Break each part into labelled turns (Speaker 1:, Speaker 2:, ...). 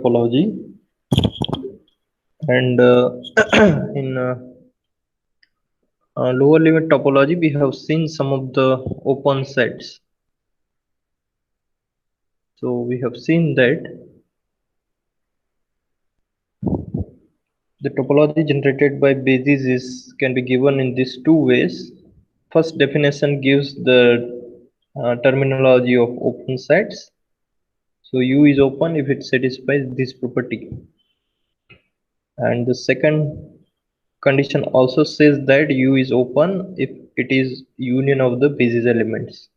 Speaker 1: topology, and in lower limit topology we have seen some of the open sets. So we have seen that the topology generated by bases can be given in these two ways. First definition gives the terminology of open sets. So U is open if it satisfies this property. And the second condition also says that U is open if it is union of the basis elements.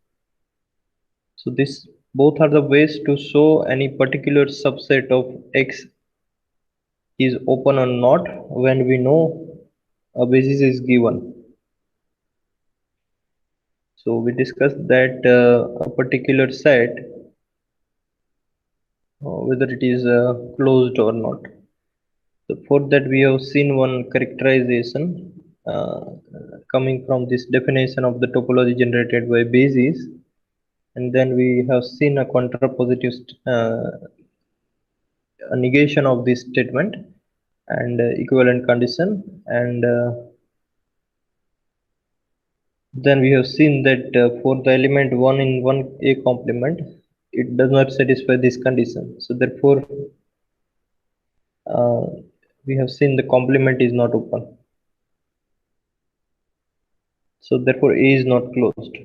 Speaker 1: So this both are the ways to show any particular subset of X is open or not when we know a basis is given. So we discussed that a particular set, whether it is closed or not. So for that we have seen one characterization uh, coming from this definition of the topology generated by basis, and then we have seen a contrapositive a negation of this statement and equivalent condition, and then we have seen that for the element 1 in 1a complement it does not satisfy this condition, so therefore uh, we have seen the complement is not open, so therefore A is not closed.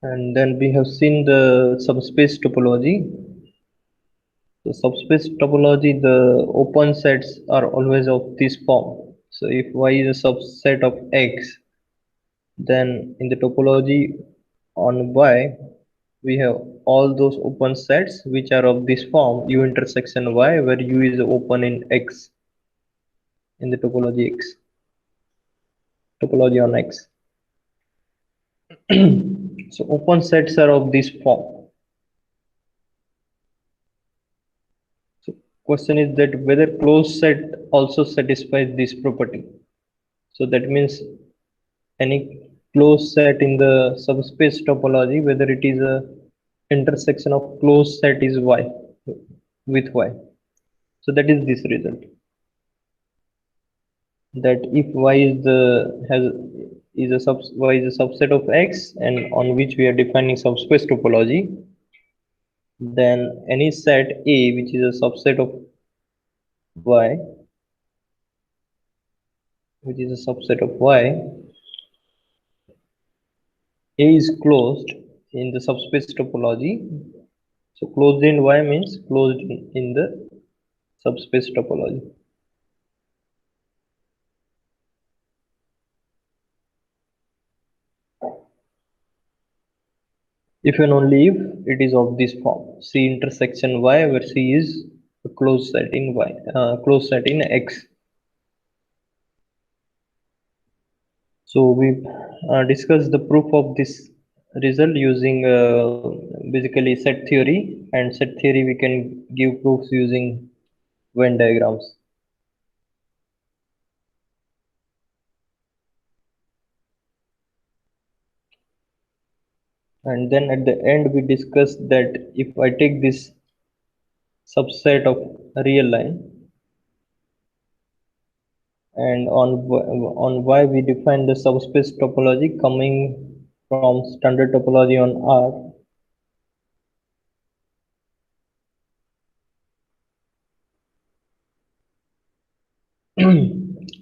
Speaker 1: And then we have seen the subspace topology. The subspace topology, the open sets are always of this form. So if Y is a subset of X, then in the topology on Y, we have all those open sets which are of this form U intersection Y, where U is open in X, in the topology X, topology on X. So open sets are of this form. So question is that whether closed set also satisfies this property. So that means any closed set in the subspace topology, whether it is a intersection of closed set is Y with Y. So that is this result. That if Y is the Y is a subset of X and on which we are defining subspace topology, then any set A which is a subset of Y, which is a subset of Y, A is closed in the subspace topology. So closed in Y means closed in the subspace topology. If and only if it is of this form, C intersection Y, where C is a closed set in Y, closed set in X. So we discussed the proof of this result using basically set theory, and set theory we can give proofs using Venn diagrams. And then at the end we discussed that if I take this subset of a real line, and on Y we define the subspace topology coming from standard topology on R.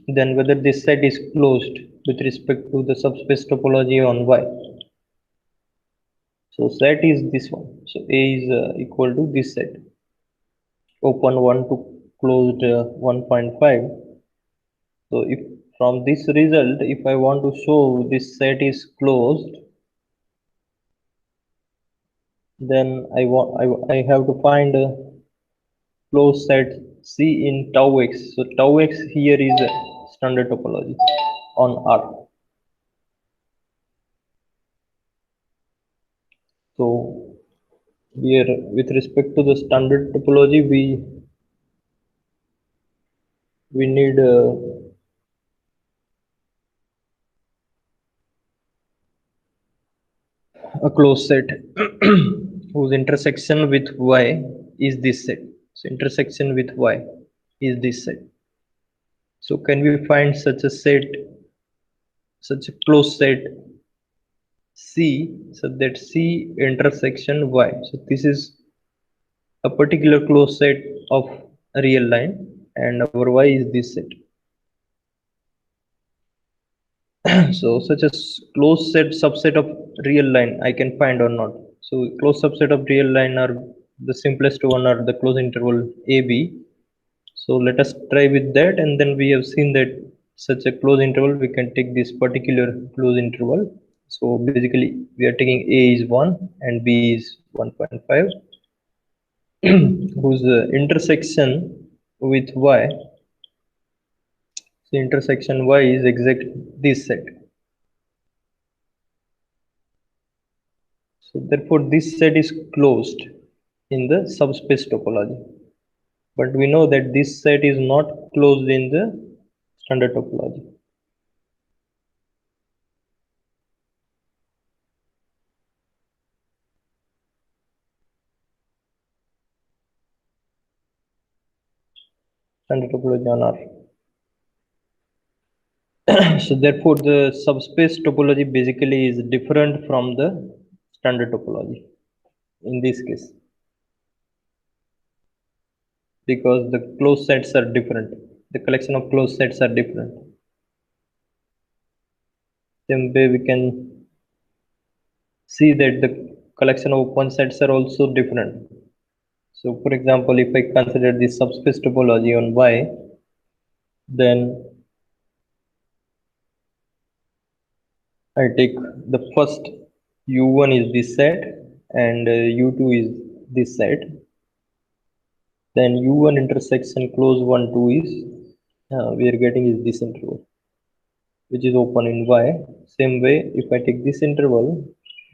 Speaker 1: Then whether this set is closed with respect to the subspace topology on Y. So set is this one. So A is equal to this set, open 1 to closed 1.5. So if from this result, if I want to show this set is closed, then I have to find a closed set C in tau x. So tau x here is a standard topology on R. So here with respect to the standard topology, we need a closed set. whose intersection with y is this set. So intersection with y is this set. So can we find such a set, such a closed set C, so that C intersection Y. So this is a particular closed set of a real line, and our Y is this set. So such a closed set subset of real line I can find or not. So closed subset of real line are the simplest one are the closed interval AB. So let us try with that, and then we have seen that such a closed interval we can take this particular closed interval. So basically we are taking A is 1 and B is 1.5 whose intersection with Y, the intersection Y is exact this set. So therefore this set is closed in the subspace topology. But we know that this set is not closed in the standard topology. Standard topology on R. So therefore the subspace topology basically is different from the standard topology in this case, because the closed sets are different, the collection of closed sets are different. Same way we can see that the collection of open sets are also different. So for example, if I consider the subspace topology on Y, then I take the first U1 is this set and U2 is this set. Then U1 intersection close 1 2 is we are getting is this interval which is open in Y. Same way, if I take this interval,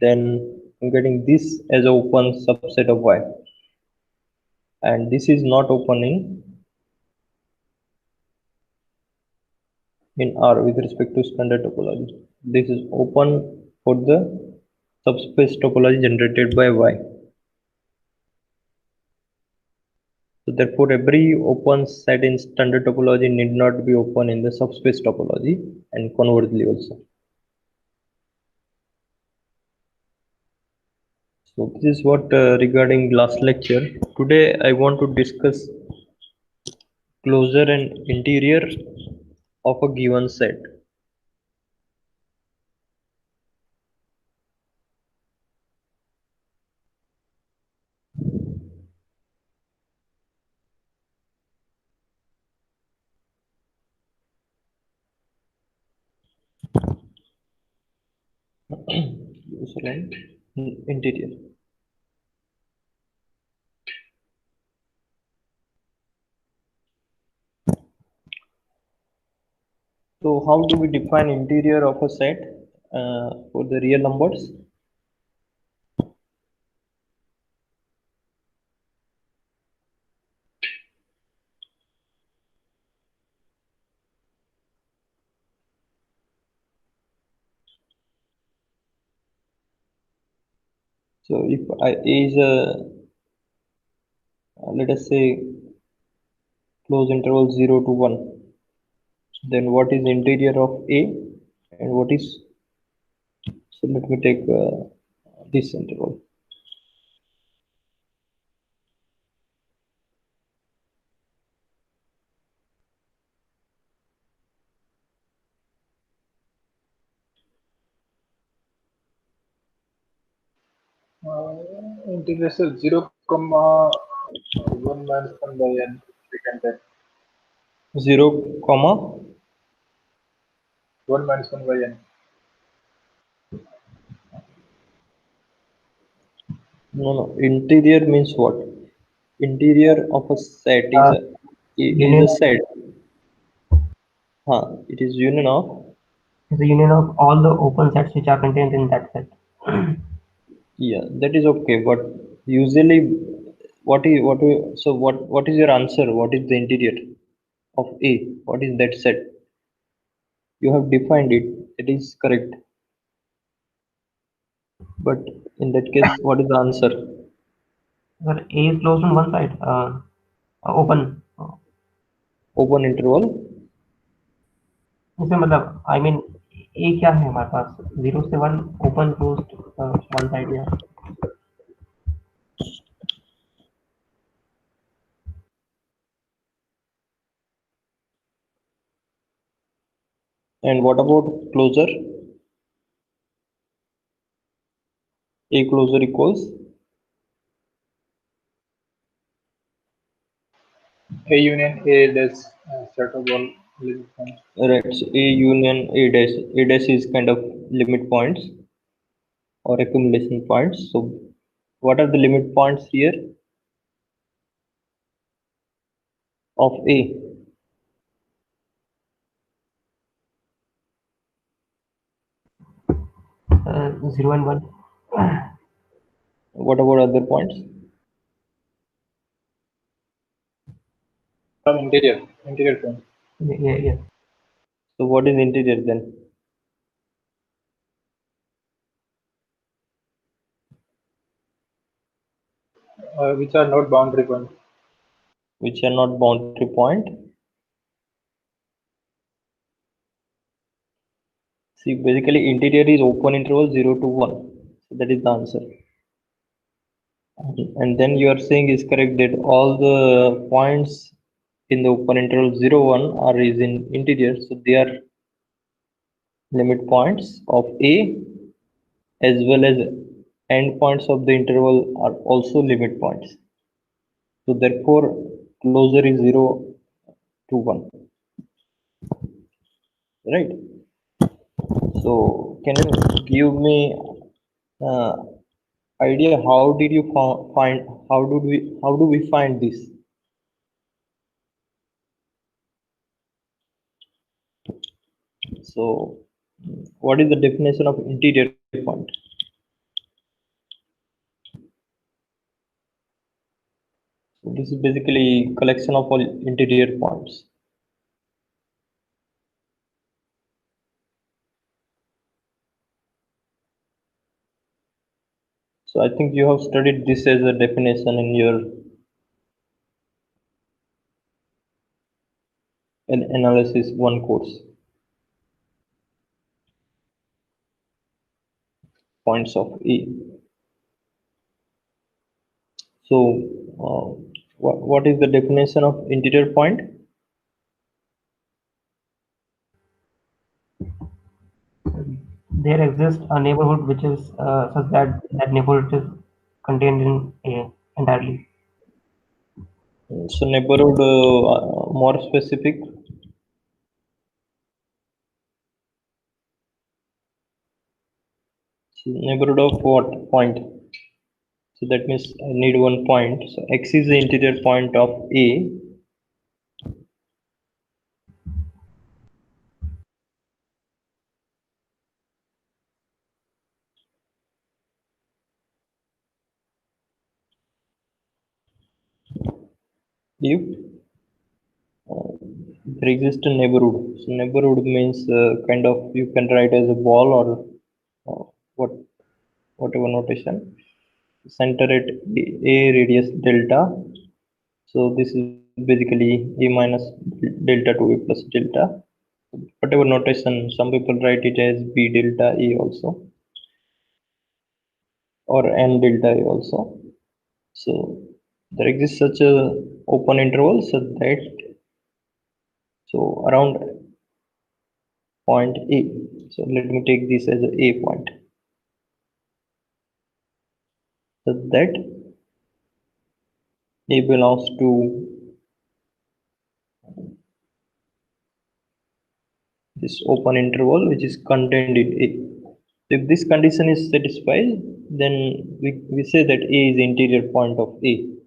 Speaker 1: then I'm getting this as an open subset of Y, and this is not opening in R with respect to standard topology. This is open for the subspace topology generated by Y. So therefore, every open set in standard topology need not be open in the subspace topology, and conversely also. So this is what regarding last lecture. Today I want to discuss closure and interior of a given set. Closure and interior. So how do we define interior of a set for the real numbers? So if I is a let us say close interval 0 to 1, then what is interior of A and what is, so let me take this interval.
Speaker 2: Integration 0, 1 minus 1 by n, we can take
Speaker 1: 0 comma
Speaker 2: 1 minus 1 by n.
Speaker 1: no, interior means what? Interior of a set is
Speaker 3: Union
Speaker 1: a set. It is union of,
Speaker 3: is a union of all the open sets which are contained in that set.
Speaker 1: yeah, that is okay, but usually what is your answer? What is the interior of A? What is that set? You have defined it, it is correct, but in that case what is the answer?
Speaker 3: Sir, A is closed on one side. Open.
Speaker 1: Open interval.
Speaker 3: इसमें मतलब I mean A क्या है हमारे पास 0 से 1 open closed one side या
Speaker 1: And what about closure? A closure equals
Speaker 2: A union A dash set of all limit points.
Speaker 1: right. So A union A dash. A dash is kind of limit points or accumulation points. So what are the limit points here of A?
Speaker 3: 0 and 1.
Speaker 1: What about other points?
Speaker 2: From interior points.
Speaker 3: Yeah.
Speaker 1: So what is interior then?
Speaker 2: Which are not boundary points.
Speaker 1: Which are not boundary point. See, basically interior is open interval 0 to 1. So that is the answer. And then you are saying is correct that all the points in the open interval 0 1 are is in interior. So they are limit points of A as well as endpoints of the interval are also limit points. So therefore closure is 0 to 1. Right. So can you give me uh, idea how did you find how do we find this? So what is the definition of interior point? So this is basically collection of all interior points. So I think you have studied this as a definition in your analysis one course. Points of E. So what is the definition of interior point?
Speaker 3: There exists a neighborhood which is such that that neighborhood is contained in A entirely.
Speaker 1: So neighborhood more specific. So neighborhood of what point? So that means I need one point. So X is the interior point of A. If there exists a neighborhood. So neighborhood means kind of you can write as a ball or what whatever notation. Center at A radius delta. So this is basically A minus delta to A plus delta. Whatever notation, some people write it as B delta A also or N delta A also. So there exists such a open interval so that so around point A. So let me take this as a A point. So that A belongs to this open interval which is contained in A. If this condition is satisfied, then we say that A is the interior point of A.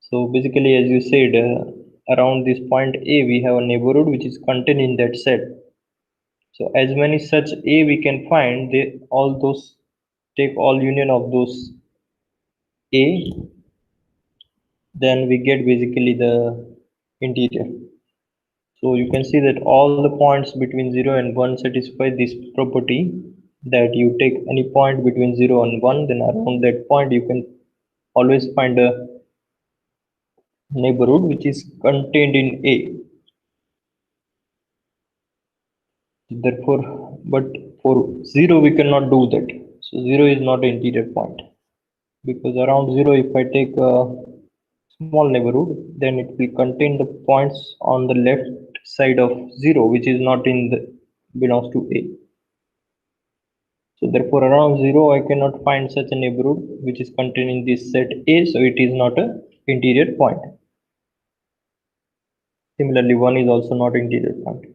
Speaker 1: So basically, as you said, around this point A, we have a neighborhood which is contained in that set. So as many such A we can find, they all those take all union of those A, then we get basically the interior. So you can see that all the points between 0 and 1 satisfy this property that you take any point between 0 and 1, then around that point you can always find a neighborhood which is contained in A. Therefore, but for 0 we cannot do that. So 0 is not an interior point, because around 0 if I take a small neighborhood, then it will contain the points on the left side of 0 which is not in the belongs to A. So therefore around 0 I cannot find such a neighborhood which is contained in this set A, so it is not a interior point. Similarly 1 is also not interior point.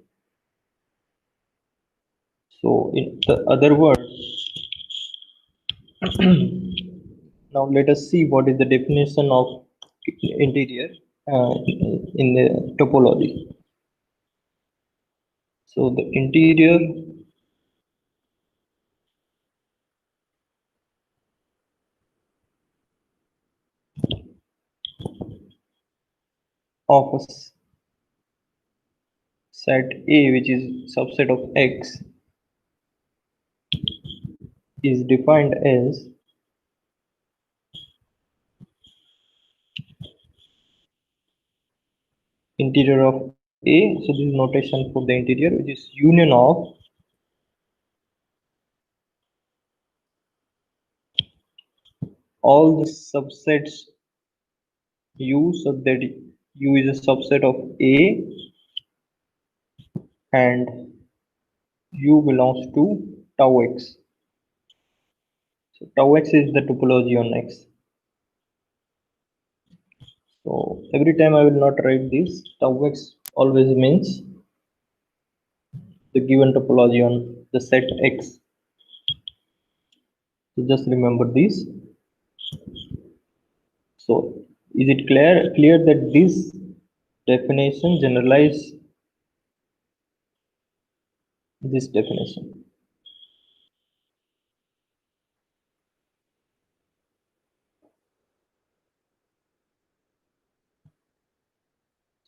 Speaker 1: So in the other words, now let us see what is the definition of interior in the topology. So the interior of a set A which is subset of X is defined as interior of A. So this is notation for the interior, which is union of all the subsets U, so that U is a subset of A and U belongs to tau X. So tau X is the topology on X. So every time I will not write this, tau X always means the given topology on the set X. So just remember this. So is it clear that this definition generalize this definition?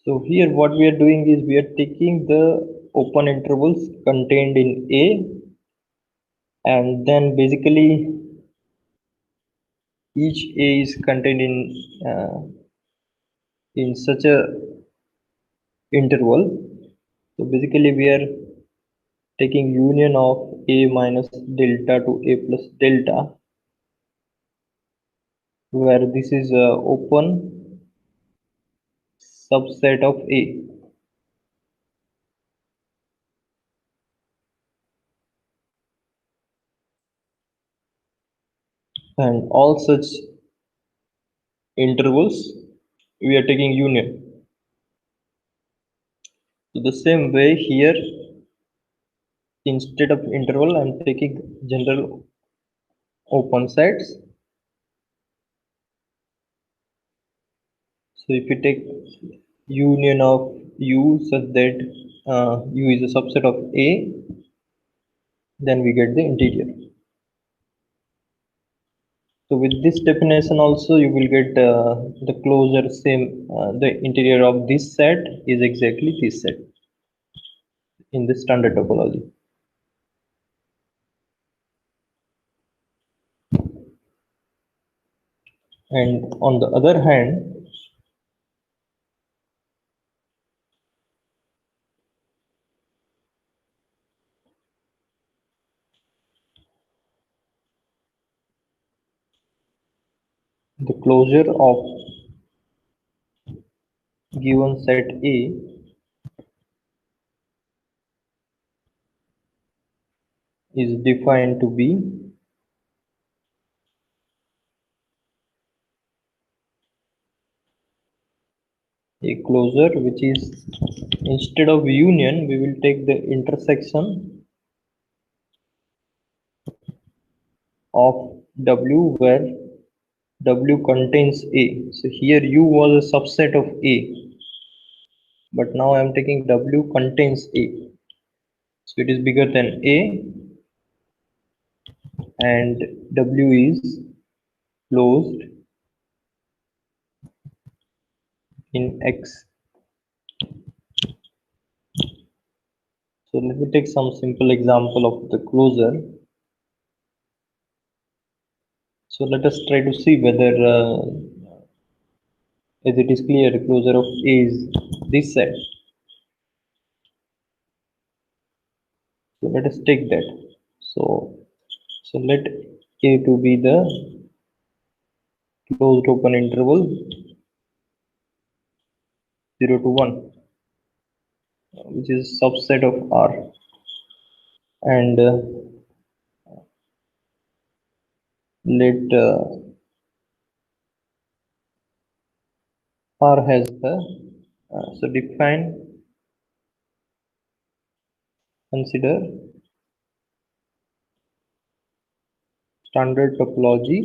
Speaker 1: So here what we are doing is we are taking the open intervals contained in A, and then basically each A is contained in such a interval. So basically we are taking union of A minus delta to A plus delta, where this is a open subset of A. And all such intervals we are taking union. So the same way here, instead of interval I'm taking general open sets. So if you take union of U such that U is a subset of A, then we get the interior. So with this definition also you will get the closure same, the interior of this set is exactly this set in the standard topology. And on the other hand, the closure of given set A is defined to be a closure which is, instead of union we will take the intersection of W, where W contains A. So here U was a subset of A, but now I am taking W contains A. So it is bigger than A, and W is closed in X. So let me take some simple example of the closure. So let us try to see whether, as it is clear, closure of A is this set. So let us take that. So so let A to be the closed open interval 0 to 1, which is subset of R, and let R has the so consider standard topology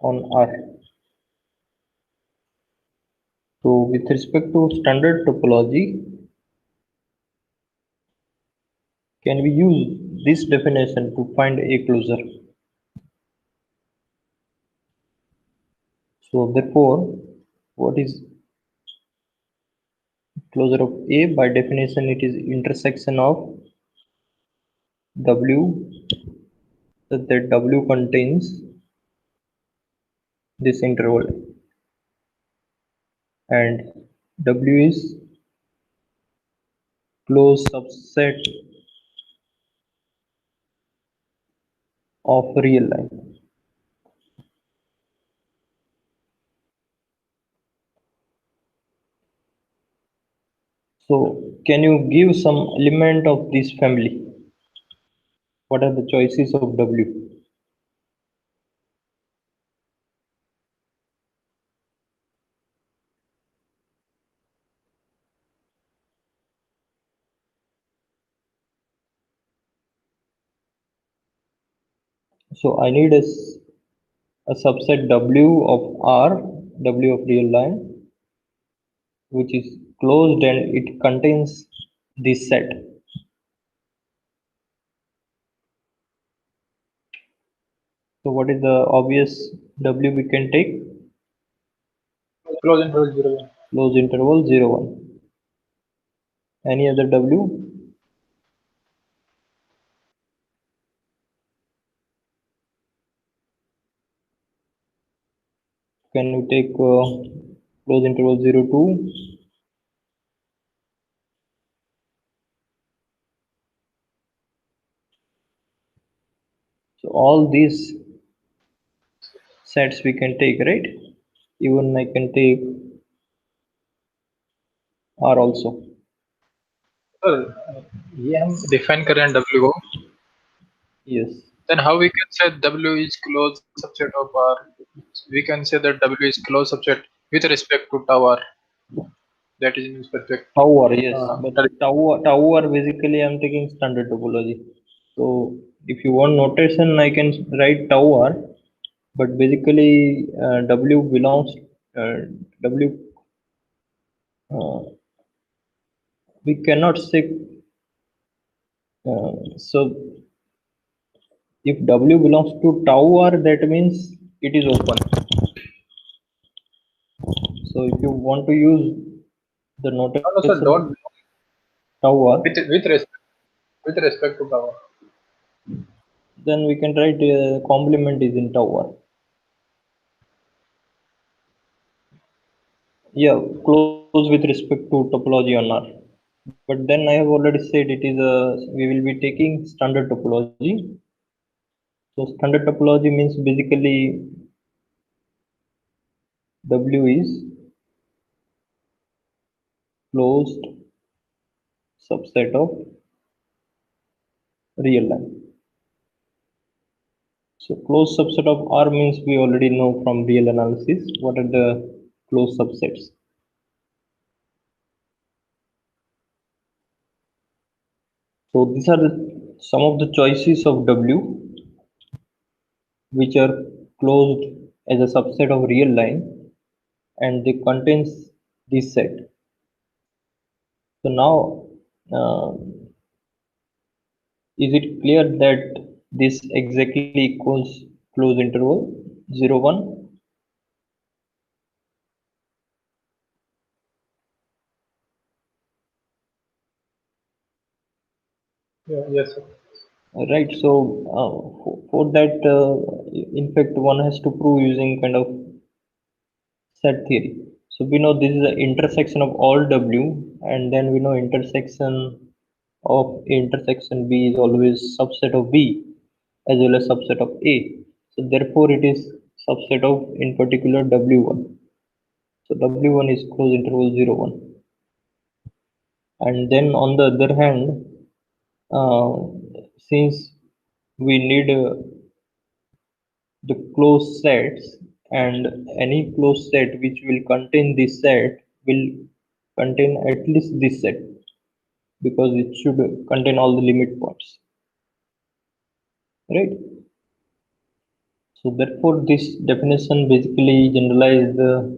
Speaker 1: on R. So with respect to standard topology, can we use this definition to find a closure? So therefore, what is closure of A? By definition, it is intersection of W, that W contains this interval, and W is closed subset of real line. So can you give some element of this family? What are the choices of W? So I need a subset W of R, W of real line, which is closed and it contains this set. So what is the obvious W we can take?
Speaker 2: Close interval 0 1.
Speaker 1: Close interval 0 1. Any other W? Can we take close interval 0 2? So all these sets we can take, right? Even I can take R also.
Speaker 2: Sir ये हम define करें W को,
Speaker 1: Yes.
Speaker 2: then how we can say W is closed subset of R? We can say that W is closed subset with respect to tau R. That is in respect.
Speaker 1: Tower, yes. But
Speaker 2: that
Speaker 1: tower basically I'm taking standard topology. So if you want notation, I can write tower, but basically W belongs W. We cannot say so. If W belongs to tower, that means it is open. So if you want to use the
Speaker 2: no, no, sir, don't
Speaker 1: notation tower,
Speaker 2: with respect to tau.
Speaker 1: then we can write complement is in tower. Yeah, close with respect to topology on R. But then I have already said it is we will be taking standard topology. So standard topology means basically W is closed subset of real line. So closed subset of R means we already know from real analysis what are the closed subsets. So these are some of the choices of W which are closed as a subset of real line and they contains this set. So now is it clear that this exactly equals close interval 0 1?
Speaker 2: Yes, sir.
Speaker 1: Right. So for that, in fact, one has to prove using kind of set theory. So we know this is the intersection of all W, and then we know intersection of intersection B is always subset of B as well as subset of A. So therefore it is subset of in particular W1. So W1 is closed interval 0, 1. And then on the other hand, uh, since we need the closed sets, and any closed set which will contain this set will contain at least this set, because it should contain all the limit points, right? So therefore this definition basically generalize the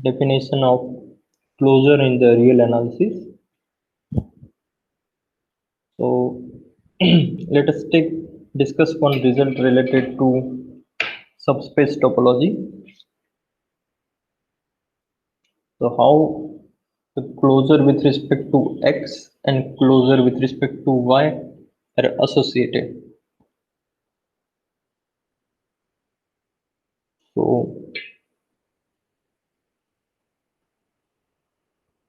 Speaker 1: definition of closure in the real analysis. So let us take discuss one result related to subspace topology. So how the closure with respect to x and closure with respect to y are associated. So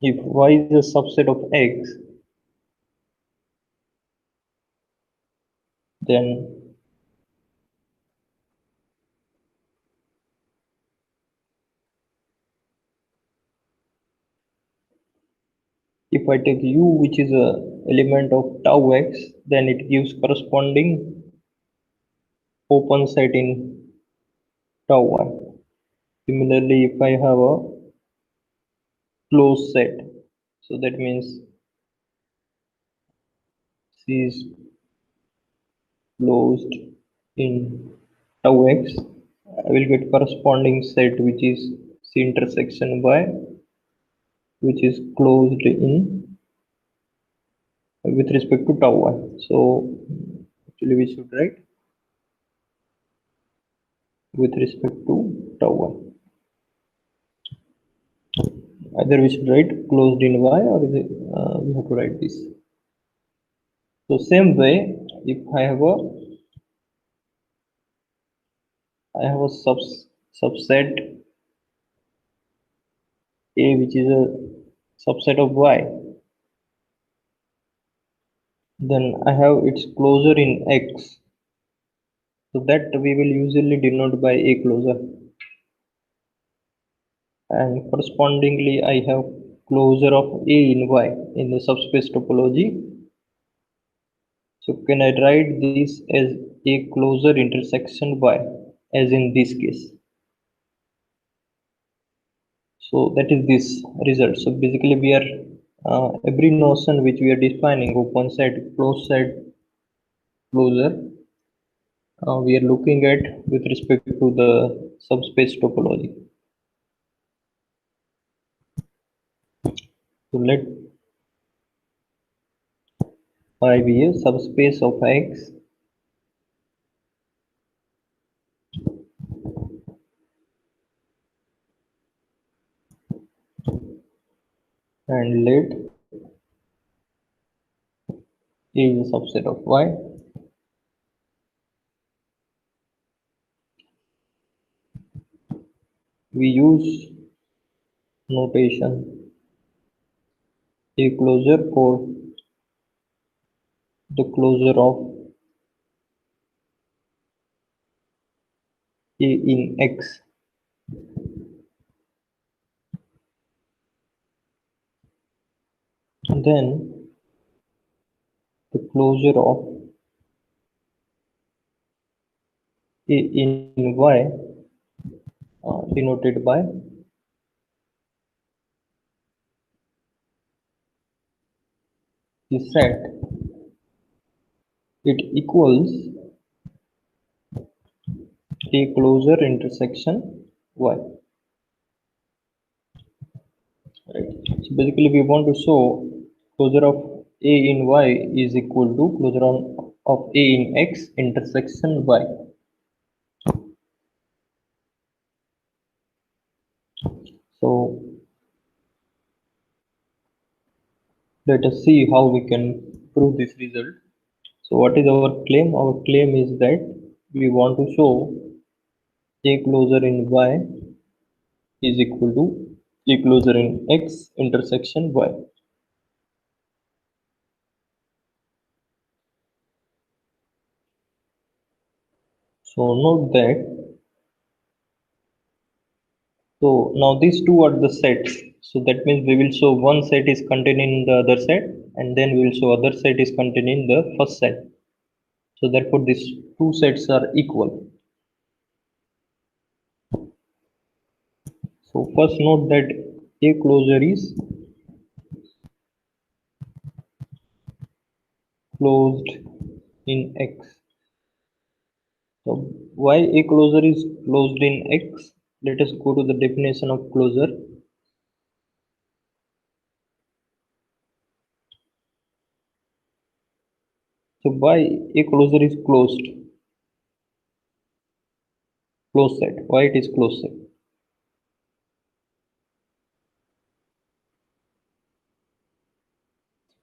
Speaker 1: if y is a subset of x, then if I take u which is a element of tau x, then it gives corresponding open set in tau y. Similarly, if I have a closed set, so that means C is closed in tau x, I will get corresponding set which is C intersection y, which is closed in with respect to tau y. So actually we should write with respect to tau y. Either we should write closed in y, or is it, we have to write this. So same way, if I have a subset A which is a subset of y, then I have its closure in x. So that we will usually denote by A closure, and correspondingly I have closure of A in y in the subspace topology. So can I write this as A closure intersection y, as in this case? So that is this result. So basically we are every notion which we are defining, open set, closed set, closure, we are looking at with respect to the subspace topology. So let I be a subspace of X and let A is a subset of Y. We use notation A closure for the closure of A in X. And then the closure of A in Y, denoted by the set, it equals A closure intersection Y. Right. So basically we want to show closure of A in Y is equal to closure of A in X intersection Y. So let us see how we can prove this result. So what is our claim? Our claim is that we want to show A closure in Y is equal to A closure in X intersection Y. So note that, so now these two are the sets. So that means we will show one set is contained in the other set, and then we will show other set is contained in the first set. So therefore these two sets are equal. So first note that A closure is closed in X. So why A closure is closed in X? Let us go to the definition of closure. So why A closure is closed set? Why it is closed set?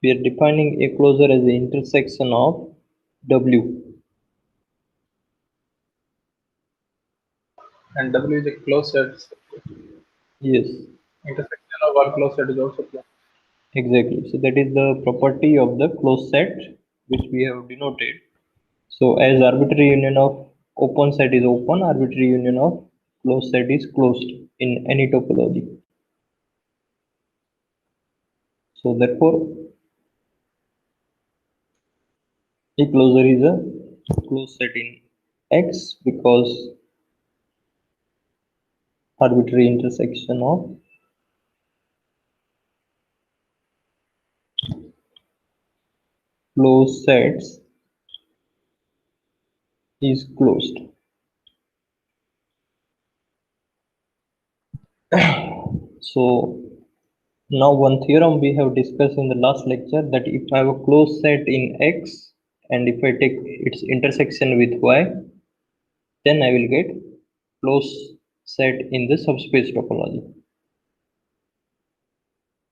Speaker 1: We are defining A closure as the intersection of W.
Speaker 2: And W is a closed set.
Speaker 1: Yes,
Speaker 2: Intersection of all closed set is also closed.
Speaker 1: exactly. So that is the property of the closed set which we have denoted. So as arbitrary union of open set is open, arbitrary union of closed set is closed in any topology. So therefore A closure is a closed set in X because arbitrary intersection of closed sets is closed. So now one theorem we have discussed in the last lecture, that if I have a closed set in X and if I take its intersection with Y, then I will get closed set in the subspace topology.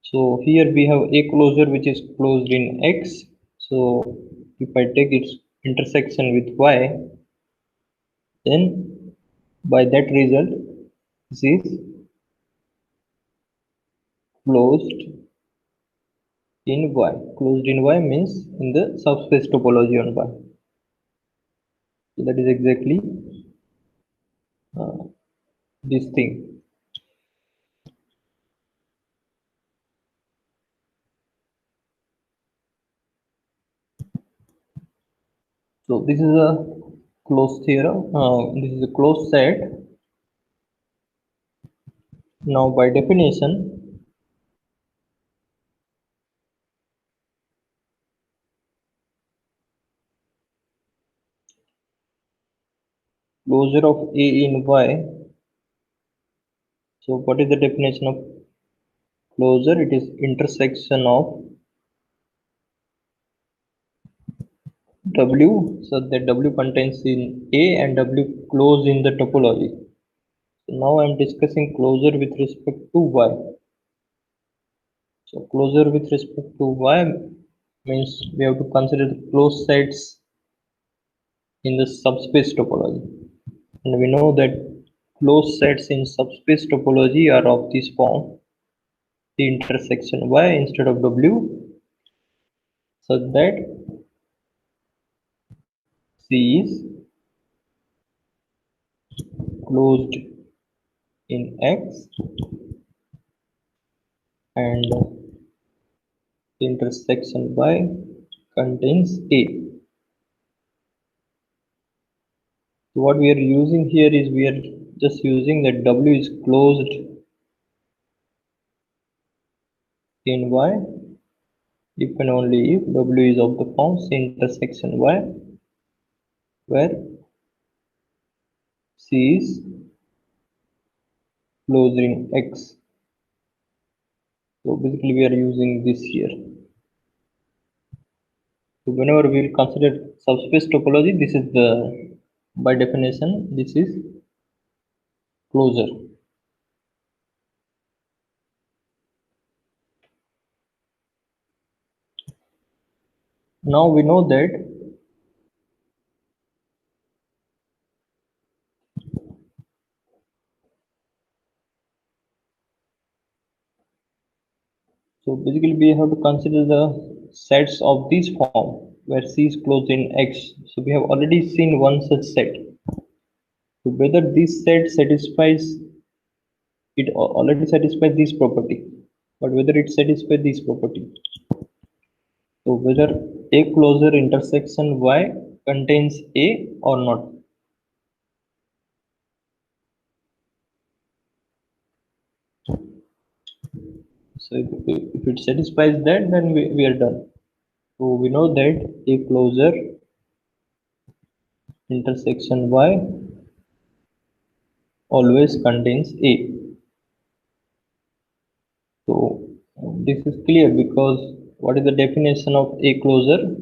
Speaker 1: So here we have A closure which is closed in X. So if I take its intersection with Y, then by that result this is closed in Y. Closed in Y means in the subspace topology on Y. So that is exactly uh, this thing. So this is a closed theorem. This is a closed set. Now by definition, closure of A in Y. So what is the definition of closure? It is intersection of W. So that W contains in A and W closed in the topology. So now I am discussing closure with respect to Y. So closure with respect to Y means we have to consider the closed sets in the subspace topology. And we know that closed sets in subspace topology are of this form: the intersection Y instead of W, such that C is closed in X and the intersection Y contains A. So what we are using here is we are just using that W is closed in Y if and only if W is of the form C intersection Y, where C is closed in X. So basically we are using this here. So whenever we will consider subspace topology, this is the, by definition, this is closure. Now we know that so basically we have to consider the sets of this form where C is closed in X. So we have already seen one such set. So whether this set satisfies it already satisfies this property, but whether it satisfies this property. So whether A closure intersection Y contains A or not. So if it satisfies that, then we are done. So we know that A closure intersection Y always contains A. So this is clear because what is the definition of A closure?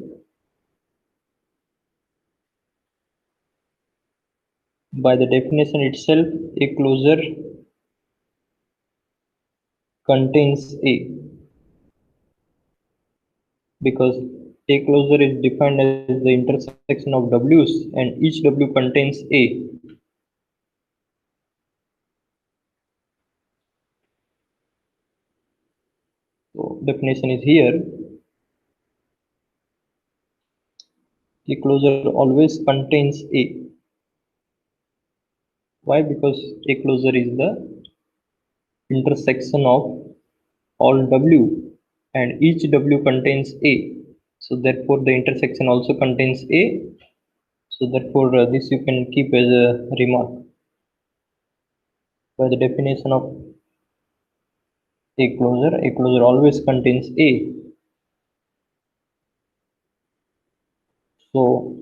Speaker 1: By the definition itself, A closure contains A because A closure is defined as the intersection of W's and each W contains A. So definition is here. A closure always contains A. Why? Because A closure is the intersection of all W and each W contains A. So therefore the intersection also contains A. So therefore this you can keep as a remark. By the definition of A closure always contains A. So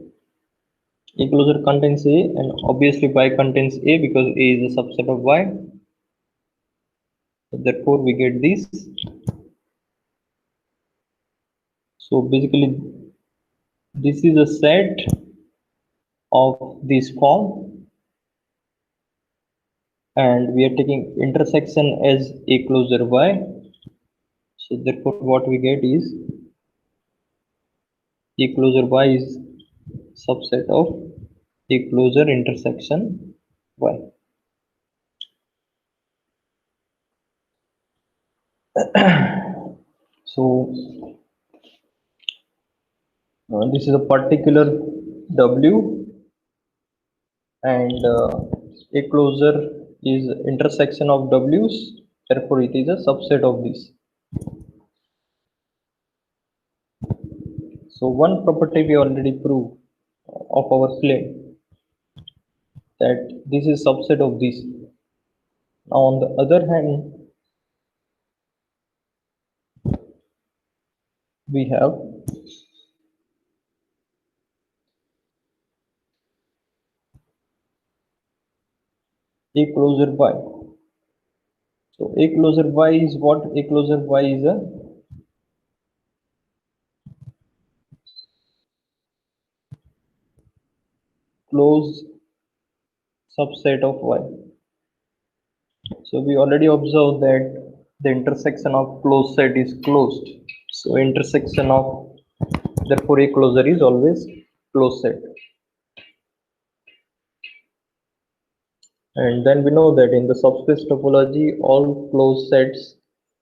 Speaker 1: A closure contains A and obviously Y contains A because A is a subset of Y. So therefore we get this. So basically this is a set of this form and we are taking intersection as A closure Y. So therefore what we get is A closure Y is subset of A closure intersection Y. So this is a particular W and A closure is intersection of W's, therefore it is a subset of this. So one property we already proved of our plane that this is subset of this. Now on the other hand we have A closure Y. So A closure Y is what? A closure Y is a closed subset of Y. So we already observed that the intersection of closed set is closed. So intersection of therefore A closure is always closed set. And then we know that in the subspace topology all closed sets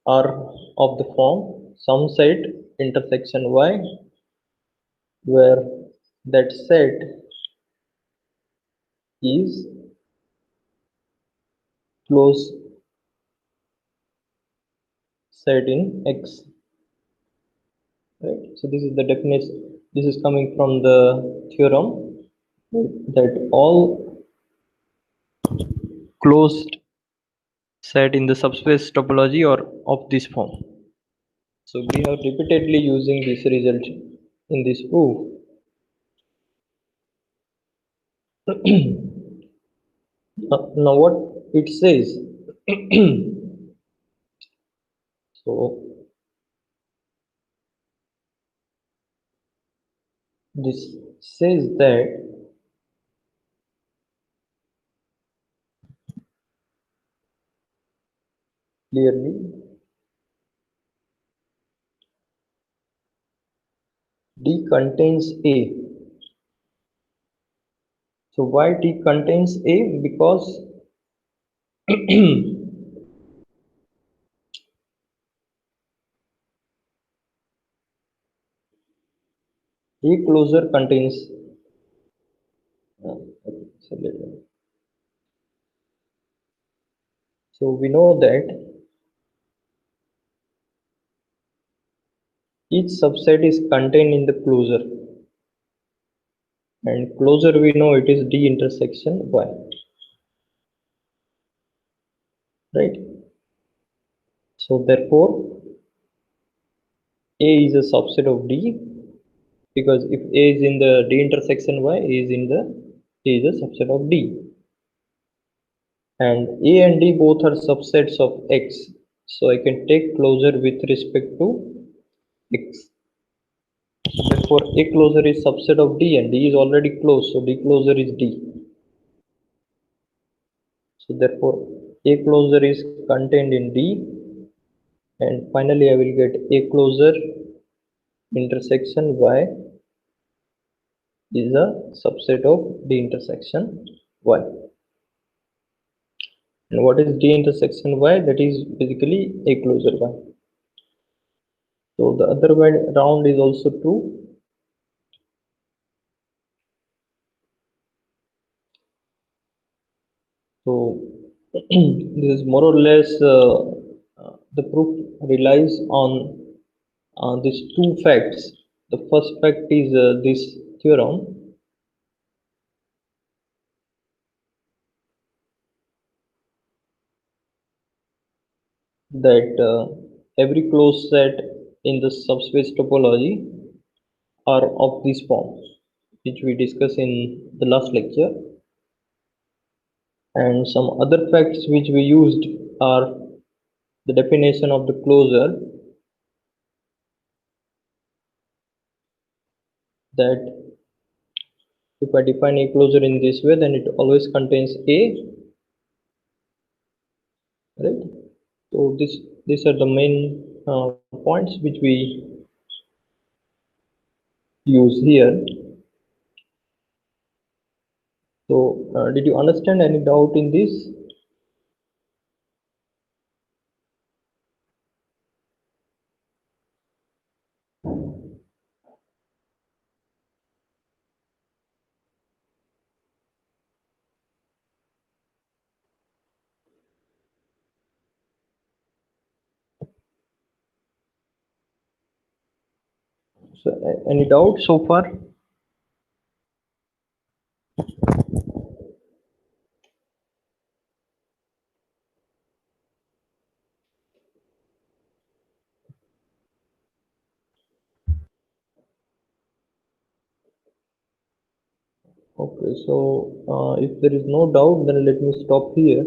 Speaker 1: are of the form some set intersection Y where that set is closed set in X. Right. So this is the definition. This is coming from the theorem that all closed set in the subspace topology are of this form. So we have repeatedly using this result in this proof. Now what it says. So this says that clearly D contains A. So why D contains A? Because A closure contains okay, so we know that each subset is contained in the closure, and closure we know it is D intersection Y, right? So therefore A is a subset of D, because if A is in the D intersection Y, A is a subset of D, and A and D both are subsets of X. So I can take closure with respect to X. Therefore, A closure is subset of D, and D is already closed, so D closure is D. So therefore, A closure is contained in D, and finally I will get A closure intersection Y is a subset of D intersection Y. And what is D intersection Y? That is basically A closure Y. So the other way around is also true. So this is more or less the proof relies on these two facts. The first fact is this theorem that every closed set in the subspace topology are of this form, which we discussed in the last lecture. And some other facts which we used are the definition of the closure, that if I define a closure in this way, then it always contains A, right? So these are the main points which we use here. So did you understand any doubt in this? So any doubt so far? Okay, so if there is no doubt, then let me stop here.